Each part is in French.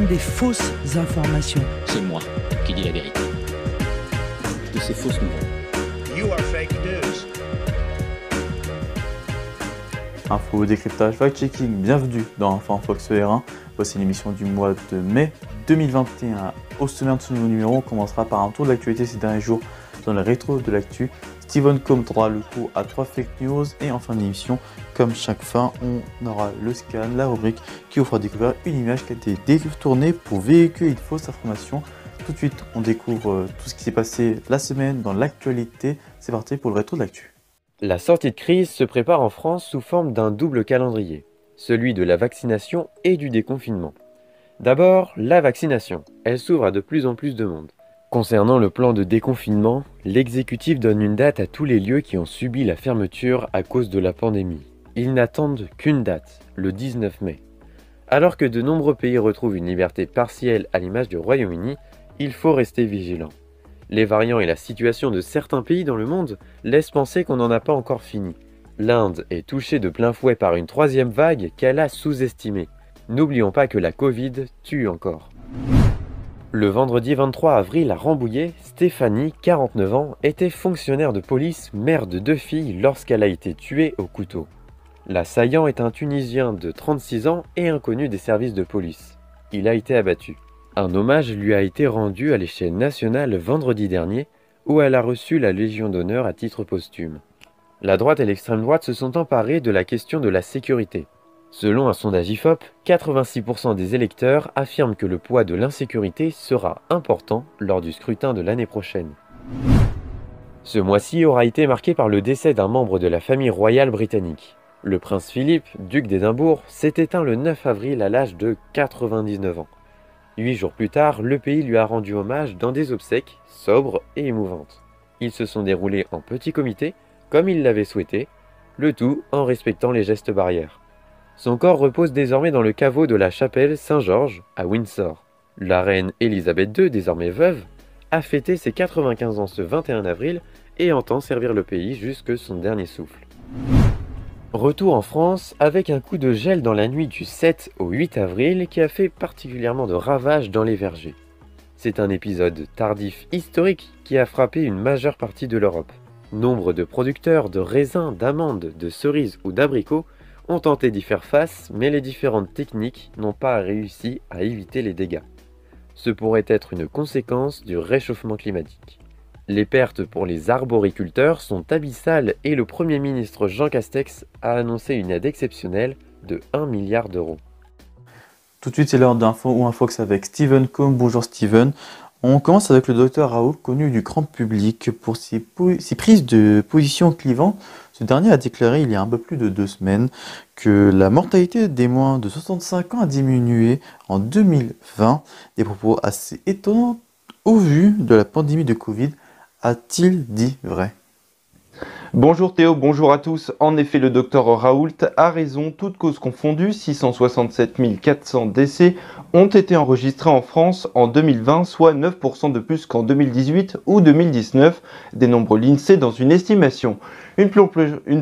donne des fausses informations. C'est moi qui dis la vérité. De ces fausses nouvelles. You are fake news. Info, décryptage, fact-checking, bienvenue dans Info Fox R1. Voici l'émission du mois de mai 2021. Au sommaire de ce nouveau numéro, on commencera par un tour de l'actualité ces derniers jours dans le rétro de l'actu. Steven Com tendra le coup à 3 fake news et en fin d'émission, comme chaque fin, on aura le scan, la rubrique qui vous fera découvrir une image qui a été détournée pour véhiculer une fausse information. Tout de suite, on découvre tout ce qui s'est passé la semaine dans l'actualité. C'est parti pour le rétro de l'actu. La sortie de crise se prépare en France sous forme d'un double calendrier, celui de la vaccination et du déconfinement. D'abord, la vaccination. Elle s'ouvre à de plus en plus de monde. Concernant le plan de déconfinement, l'exécutif donne une date à tous les lieux qui ont subi la fermeture à cause de la pandémie. Ils n'attendent qu'une date, le 19 mai. Alors que de nombreux pays retrouvent une liberté partielle à l'image du Royaume-Uni, il faut rester vigilant. Les variants et la situation de certains pays dans le monde laissent penser qu'on n'en a pas encore fini. L'Inde est touchée de plein fouet par une troisième vague qu'elle a sous-estimée. N'oublions pas que la Covid tue encore. Le vendredi 23 avril à Rambouillet, Stéphanie, 49 ans, était fonctionnaire de police, mère de 2 filles lorsqu'elle a été tuée au couteau. L'assaillant est un Tunisien de 36 ans et inconnu des services de police. Il a été abattu. Un hommage lui a été rendu à l'échelle nationale vendredi dernier, où elle a reçu la Légion d'honneur à titre posthume. La droite et l'extrême droite se sont emparés de la question de la sécurité. Selon un sondage IFOP, 86% des électeurs affirment que le poids de l'insécurité sera important lors du scrutin de l'année prochaine. Ce mois-ci aura été marqué par le décès d'un membre de la famille royale britannique. Le prince Philippe, duc d'Édimbourg, s'est éteint le 9 avril à l'âge de 99 ans. 8 jours plus tard, le pays lui a rendu hommage dans des obsèques sobres et émouvantes. Ils se sont déroulés en petit comité, comme il l'avait souhaité, le tout en respectant les gestes barrières. Son corps repose désormais dans le caveau de la chapelle Saint-Georges à Windsor. La reine Elisabeth II, désormais veuve, a fêté ses 95 ans ce 21 avril et entend servir le pays jusque son dernier souffle. Retour en France avec un coup de gel dans la nuit du 7 au 8 avril qui a fait particulièrement de ravages dans les vergers. C'est un épisode tardif historique qui a frappé une majeure partie de l'Europe. Nombre de producteurs de raisins, d'amandes, de cerises ou d'abricots ont tenté d'y faire face, mais les différentes techniques n'ont pas réussi à éviter les dégâts. Ce pourrait être une conséquence du réchauffement climatique. Les pertes pour les arboriculteurs sont abyssales et le Premier ministre Jean Castex a annoncé une aide exceptionnelle de 1 milliard d'euros. Tout de suite, c'est l'heure d'Info ou Infox avec Steven Com. Bonjour Steven. On commence avec le docteur Raoult, connu du grand public pour ses prises de position clivantes. Ce dernier a déclaré il y a un peu plus de 2 semaines que la mortalité des moins de 65 ans a diminué en 2020. Des propos assez étonnants au vu de la pandémie de Covid. A-t-il dit vrai ? Bonjour Théo, bonjour à tous. En effet, le docteur Raoult a raison, toutes causes confondues, 667 400 décès ont été enregistrés en France en 2020, soit 9% de plus qu'en 2018 ou 2019, dénombre l'INSEE dans une estimation. Une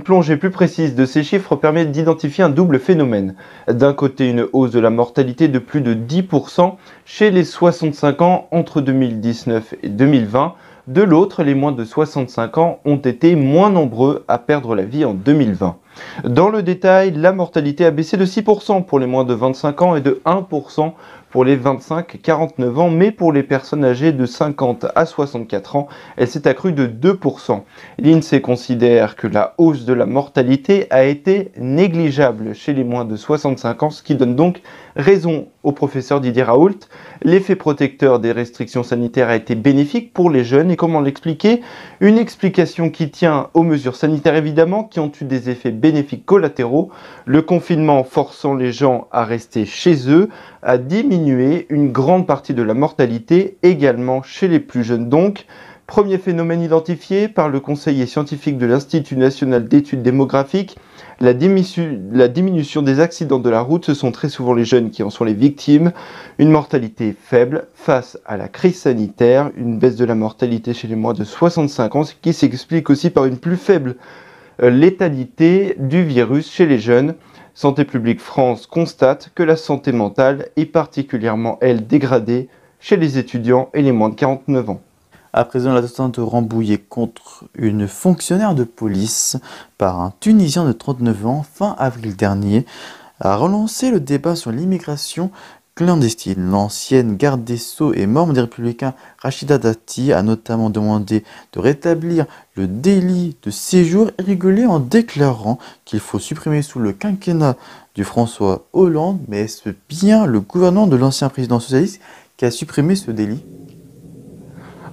plongée plus précise de ces chiffres permet d'identifier un double phénomène. D'un côté, une hausse de la mortalité de plus de 10% chez les 65 ans entre 2019 et 2020. De l'autre, les moins de 65 ans ont été moins nombreux à perdre la vie en 2020. Dans le détail, la mortalité a baissé de 6% pour les moins de 25 ans et de 1% pour les 25-49 ans, mais pour les personnes âgées de 50 à 64 ans, elle s'est accrue de 2%. L'INSEE considère que la hausse de la mortalité a été négligeable chez les moins de 65 ans, ce qui donne donc raison au professeur Didier Raoult. L'effet protecteur des restrictions sanitaires a été bénéfique pour les jeunes, et comment l'expliquer ? Une explication qui tient aux mesures sanitaires évidemment, qui ont eu des effets bénéfiques collatéraux. Le confinement forçant les gens à rester chez eux a diminué une grande partie de la mortalité, également chez les plus jeunes donc. Premier phénomène identifié par le conseiller scientifique de l'Institut national d'études démographiques, la diminution des accidents de la route, ce sont très souvent les jeunes qui en sont les victimes. Une mortalité faible face à la crise sanitaire, une baisse de la mortalité chez les moins de 65 ans, ce qui s'explique aussi par une plus faible létalité du virus chez les jeunes. Santé publique France constate que la santé mentale est particulièrement, elle, dégradée chez les étudiants et les moins de 49 ans. À présent, l'attente Rambouillet contre une fonctionnaire de police par un Tunisien de 39 ans fin avril dernier a relancé le débat sur l'immigration clandestine. L'ancienne garde des Sceaux et membre des Républicains Rachida Dati a notamment demandé de rétablir le délit de séjour irrégulier en déclarant qu'il faut supprimer sous le quinquennat du François Hollande. Mais est-ce bien le gouvernement de l'ancien président socialiste qui a supprimé ce délit ?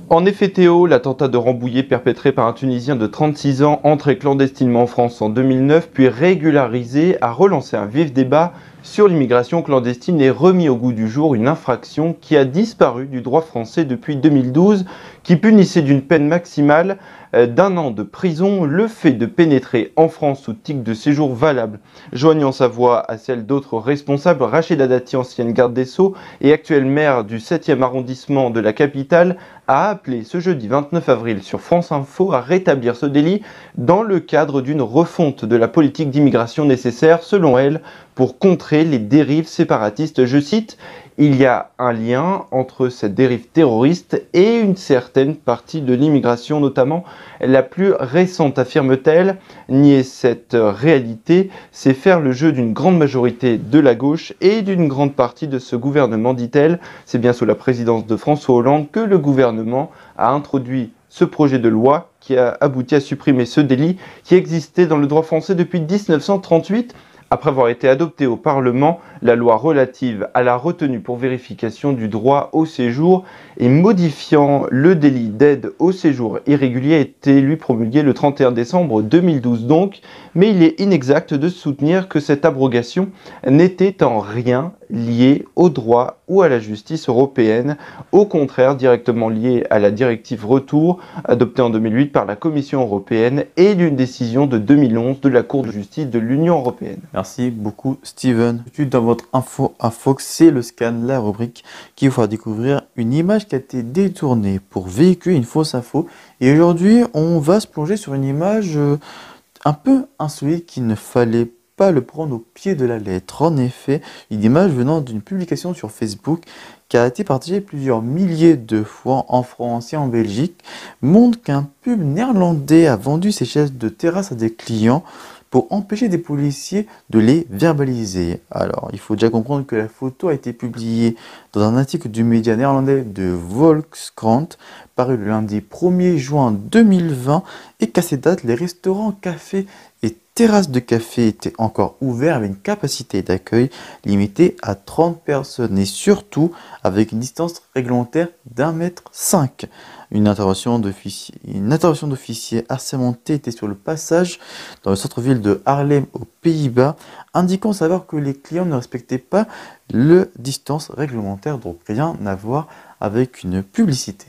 En effet Théo, l'attentat de Rambouillet perpétré par un Tunisien de 36 ans entré clandestinement en France en 2009 puis régularisé a relancé un vif débat sur l'immigration clandestine et remis au goût du jour une infraction qui a disparu du droit français depuis 2012, qui punissait d'une peine maximale d'1 an de prison le fait de pénétrer en France sous titre de séjour valable. Joignant sa voix à celle d'autres responsables, Rachida Dati, ancienne garde des Sceaux et actuelle maire du 7e arrondissement de la capitale, a appelé ce jeudi 29 avril sur France Info à rétablir ce délit dans le cadre d'une refonte de la politique d'immigration nécessaire, selon elle, pour contrer les dérives séparatistes. Je cite: « Il y a un lien entre cette dérive terroriste et une certaine partie de l'immigration, notamment la plus récente, affirme-t-elle. Nier cette réalité, c'est faire le jeu d'une grande majorité de la gauche et d'une grande partie de ce gouvernement, dit-elle. C'est bien sous la présidence de François Hollande que le gouvernement a introduit ce projet de loi qui a abouti à supprimer ce délit qui existait dans le droit français depuis 1938. Après avoir été adoptée au Parlement, la loi relative à la retenue pour vérification du droit au séjour et modifiant le délit d'aide au séjour irrégulier a été lui promulguée le 31 décembre 2012 donc, mais il est inexact de soutenir que cette abrogation n'était en rien liée au droit ou à la justice européenne, au contraire directement liée à la directive Retour adoptée en 2008 par la Commission européenne et d'une décision de 2011 de la Cour de justice de l'Union européenne. Merci beaucoup Steven. Dans votre info Infox, c'est le scan, la rubrique qui vous fera découvrir une image qui a été détournée pour véhiculer une fausse info. Et aujourd'hui, on va se plonger sur une image un peu insolite qu'il ne fallait pas le prendre au pied de la lettre. En effet, une image venant d'une publication sur Facebook qui a été partagée plusieurs milliers de fois en France et en Belgique montre qu'un pub néerlandais a vendu ses chaises de terrasse à des clients pour empêcher des policiers de les verbaliser. Alors, il faut déjà comprendre que la photo a été publiée dans un article du média néerlandais de Volkskrant, paru le lundi 1er juin 2020, et qu'à cette date, les restaurants, cafés et terrasses de café étaient encore ouverts avec une capacité d'accueil limitée à 30 personnes et surtout avec une distance réglementaire d'1,5 m. Une intervention d'officier assermenté était sur le passage dans le centre-ville de Haarlem aux Pays-Bas, indiquant savoir que les clients ne respectaient pas la distance réglementaire, donc rien à voir avec une publicité.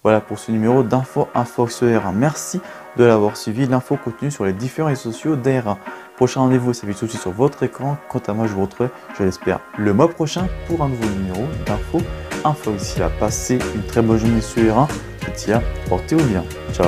Voilà pour ce numéro d'Info Infox R1. Merci de l'avoir suivi. L'info continue sur les différents réseaux sociaux d'R1. Prochain rendez-vous s'affiche tout de suite sur votre écran. Quant à moi, je vous retrouve, je l'espère, le mois prochain pour un nouveau numéro d'Info Infox. D'ici là, passez une très bonne journée sur R1. D'ici là, portez-vous bien. Ciao.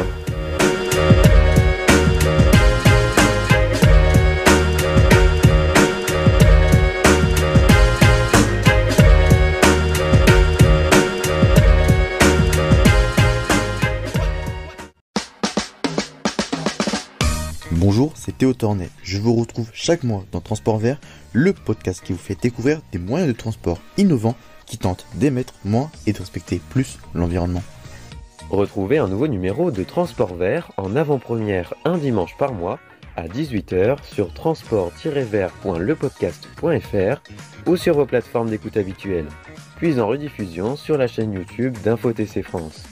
Bonjour, c'est Théo Tornet. Je vous retrouve chaque mois dans Transport Vert, le podcast qui vous fait découvrir des moyens de transport innovants qui tentent d'émettre moins et de respecter plus l'environnement. Retrouvez un nouveau numéro de Transport Vert en avant-première un dimanche par mois à 18h sur transport-vert.lepodcast.fr ou sur vos plateformes d'écoute habituelles, puis en rediffusion sur la chaîne YouTube d'InfoTC France.